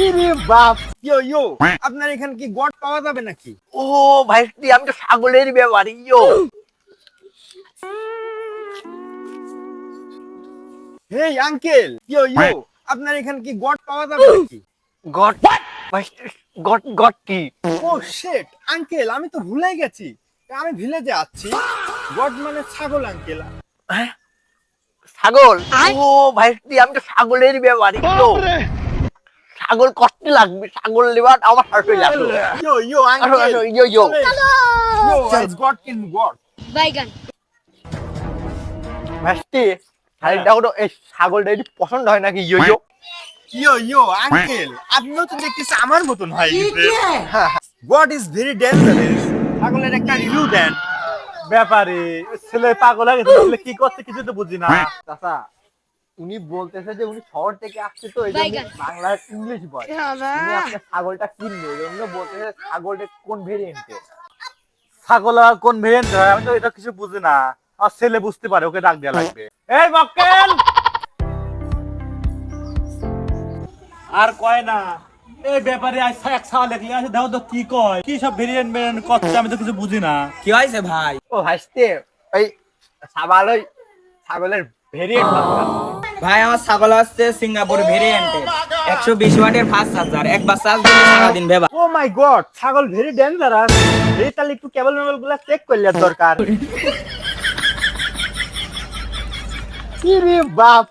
ইরে বাপ, ইয়ো আপনার এখানে কি গট পাওয়া যাবে নাকি? ও ভাইস্তি, আমি তো ছাগলের ব্যাপারী। হেই আঙ্কেল, ইয়ো আপনার এখানে কি গট পাওয়া যাবে নাকি? গট ভাইস্তি, গট গট কি? ও শিট আঙ্কেল, আমি তো ভুলে গেছি, আমি ভিলেজে আছি। গট মানে ছাগল আঙ্কেল। হ্যাঁ, ছাগল। ও ভাইস্তি, আমি তো ছাগলের ব্যাপারী। ছাগল কষ্ট লাগবে, ছাগল নেবার আমার হার্টই লাগলো। Yo uncle, yo I got in got. বাইগান। ভাইস্তি, খালি দেখো তো এই ছাগলটা একটু পছন্দ হয় নাকি? ইয়ো আঙ্কেল, আপনিও তো দেখতেছি আমার মতন হয়। Goat is very dangerous. ছাগলের একটা রিভিউ দেন। ব্যাপারে ছেলে পাগল হয়ে গেছে, ছেলে কি করছে কিছু তো বুঝি না। চাচা, উনি বলতেছে যে উনি শহর থেকে আসছে, তো এই জন্য বাংলা ইংলিশ বলে। উনি আপনার ছাগলটা কিনবে, এই জন্য বলতেছে ছাগলটা কোন ভেরিয়েন্টে। ছাগল আর কোন ভেরিয়েন্ট হয় আমি তো এটা কিছু বুঝি না। আর ছেলে বুঝতে পারে, ওকে ডাক দেওয়া লাগবে। এই মক্কেল, আর কয় না এই ব্যাপারে আজ এক ছাগল দেখলে আছে, দেখো তো কি কয়, কি সব ভেরিয়েন্ট ভেরিয়েন্ট করছে আমি তো কিছু বুঝি না। কি হয়েছে ভাই? ও হাসতে, ওই ছাগলের ভেরিয়েন্ট ভাই আমার ছাগল আসছে সিঙ্গাপুর ভেরিয়েন্টের 120 ওয়াটের ফাস্ট চার্জার, একবার চার্জ দিলে সারাদিন ভেবা। ও মাই গড, ছাগল ভেরি ডেঞ্জারাস। এই তাহলে একটু কেবল মেবল গুলা চেক করলে দরকার। ইরে বাপ।